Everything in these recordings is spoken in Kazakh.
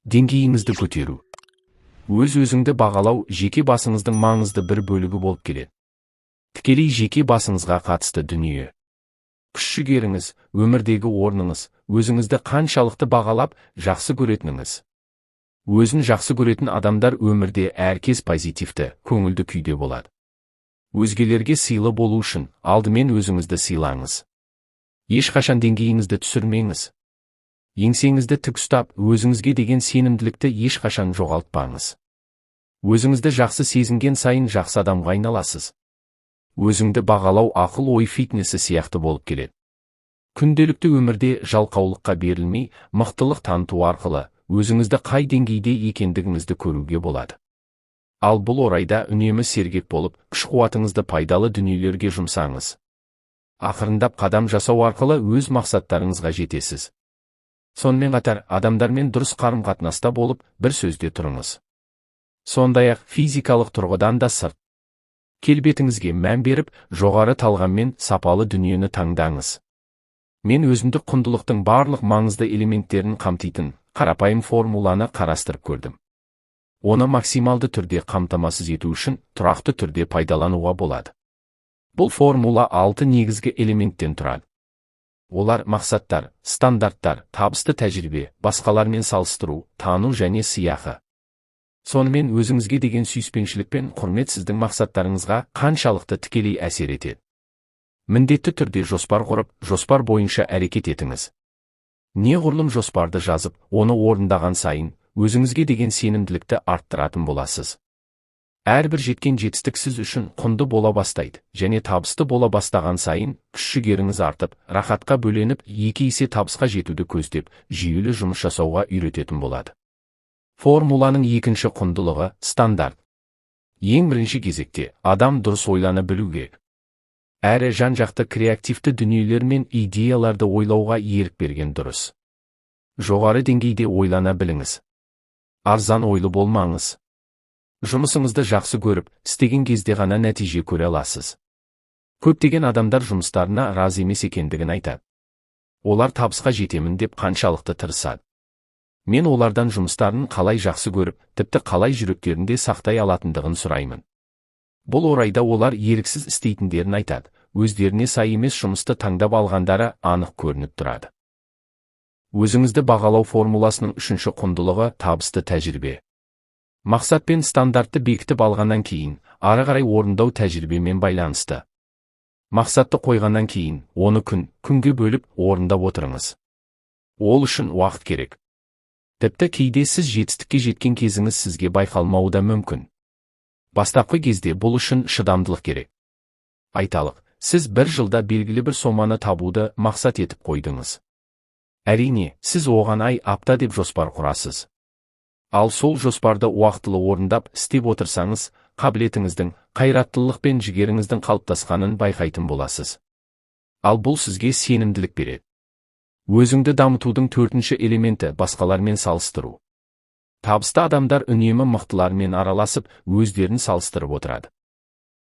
Деңгейіңізді көтеру. Өз-өзіңді бағалау жеке басыңыздың маңызды бір бөлігі болып келеді. Тікелей жеке басыңызға қатысты дүние. Күш-жігеріңіз, өмірдегі орныңыз, өзіңізді қаншалықты бағалап, жақсы көретініңіз. Өзін жақсы көретін адамдар өмірде әркез позитивті, көңілді күйде болады. Өзгелерге сыйлы болу үшін, алдымен өзіңізді сыйлаңыз. Ешқашан деңгейіңізді түсірмеңіз. Еңсеңізді тік ұстап, өзіңізге деген сенімділікті ешқашан жоғалтпаңыз. Өзіңізді жақсы сезінген сайын жақсы адамға айналасыз. Өзіңді бағалау ақыл-ой фитнесі сияқты болып келеді. Күнделікті өмірде жалқаулыққа берілмей, мықтылық таныту арқылы, өзіңізді қай деңгейде екендігіңізді көруге болады. Ал бұл орайда үнемі сергек болып, күш-қуатыңызды пайдалы дүниелерге жұмсаңыз. Ақырындап қадам жасау арқылы өз мақсаттарыңызға жетесіз. Сонымен қатар, адамдармен дұрыс қарым-қатынаста болып, бір сөзде тұрыңыз. Сондай-ақ физикалық тұрғыдан да сырт келбетіңізге мән беріп, жоғары талғаммен сапалы дүниені таңдаңыз. Мен өзіндік құндылықтың барлық маңызды элементтерін қамтитын қарапайым формуланы қарастырып көрдім. Оны максималды түрде қамтамасыз ету үшін тұрақты түрде пайдалануға болады. Бұл формула 6 негізгі элементтен тұрады. Олар мақсаттар, стандарттар, табысты тәжірибе, басқалармен салыстыру, тану және сияқы. Сонымен өзіңізге деген сүйіспеншілік пен құрмет сіздің мақсаттарыңызға қаншалықты тікелей әсер етеді. Міндетті түрде жоспар құрып, жоспар бойынша әрекет етіңіз. Неғұрлым жоспарды жазып, оны орындаған сайын, өзіңізге деген сенімділікті арттыратын боласыз. Әрбір жеткен жетістік сіз үшін құнды бола бастайды, және табысты бола бастаған сайын, күш-жігеріңіз артып, рахатқа бөленіп, 2 есе табысқа жетуді көздеп, жүйелі жұмыс жасауға үйрететін болады. Формуланың екінші құндылығы – стандарт. Ең бірінші кезекте, адам дұрыс ойлана білуге. Әрі жан-жақты креативті дүниелер мен идеяларды ойлауға ерік берген дұрыс. Жоғары деңгейде ойлана біліңіз. Арзан ойлы болмаңыз. Жұмысыңызды жақсы көріп, істеген кезде ғана нәтиже көре аласыз. Көптеген адамдар жұмыстарына разы емес екендігін айтады. Олар табысқа жетемін деп қаншалықты тырысады. Мен олардан жұмыстарын қалай жақсы көріп, тіпті қалай жүректерінде сақтай алатындығын сұраймын. Бұл орайда олар еріксіз істейтіндерін айтады, өздеріне сай емес жұмысты таңдап алғандары анық көрініп тұрады. Өзіңізді бағалау формуласының үшінші құндылығы – табысты тәжірибе. Мақсат пен стандартты бекітіп алғаннан кейін, ары қарай орындау тәжірибемен байланысты. Мақсатты қойғаннан кейін, оны күнге бөліп, орындап отырыңыз. Ол үшін уақыт керек. Тіпті кейде сіз жетістікке жеткен кезіңіз сізге байқалмауы да мүмкін. Бастапқы кезде бұл үшін шыдамдылық керек. Айталық, сіз бір жылда белгілі бір соманы табуды мақсат етіп қойдыңыз. Әрине, сіз оған ай, апта деп жоспар құрасыз. Ал сол жоспарды уақытылы орындап істеп отырсаңыз, қабілетіңіздің, қайраттылық пен жігеріңіздің қалыптасқанын байқайтын боласыз. Ал бұл сізге сенімділік береді. Өзіңді дамытудың төртінші элементі – басқалармен салыстыру. Табысты адамдар үнемі мықтылармен араласып, өздерін салыстырып отырады.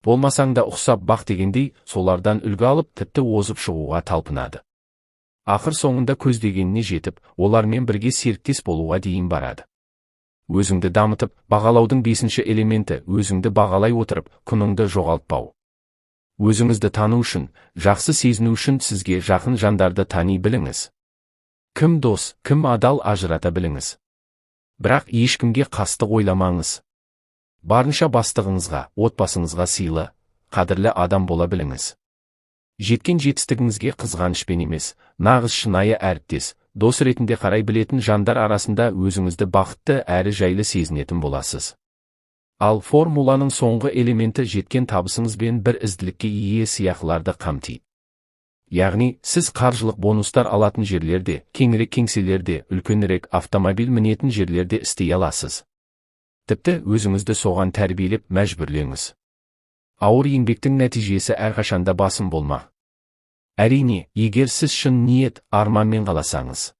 Болмасаң да ұқсап бақ дегендей, солардан үлгі алып, тіпті озып шығуға талпынады. Ақыр соңында көздегеніне жетіп, олармен бірге серіктес болуға дейін барады. Өзіңді дамытып, бағалаудың бесінші элементі – өзіңді бағалай отырып, құныңды жоғалтпау. Өзіңізді тану үшін, жақсы сезіну үшін сізге жақын жандарды тани біліңіз. Кім дос, кім адал ажырата біліңіз. Бірақ ешкімге қастық ойламаңыз. Барынша бастығыңызға, отбасыңызға сыйлы, қадірлі адам бола біліңіз. Жеткен жетістігіңізге қызғанышпен емес, нағыз шынайы әріптес, дос ретінде қарай білетін жандар арасында өзіңізді бақытты әрі жайлы сезінетін боласыз. Ал формуланың соңғы элементі жеткен табысыңызбен бір ізділікке ие сияқыларды қамтиды. Яғни, сіз қаржылық бонустар алатын жерлерде, кеңірек кеңселерде, үлкенірек автомобиль мінетін жерлерде істей аласыз. Тіпті өзіңізді соған тәрбиелеп мәжбүрлеңіз. Ауыр еңбектің нәтижесі әрқашанда басым болмақ. Әрине, егер сіз шын ниет, арманмен қаласаңыз.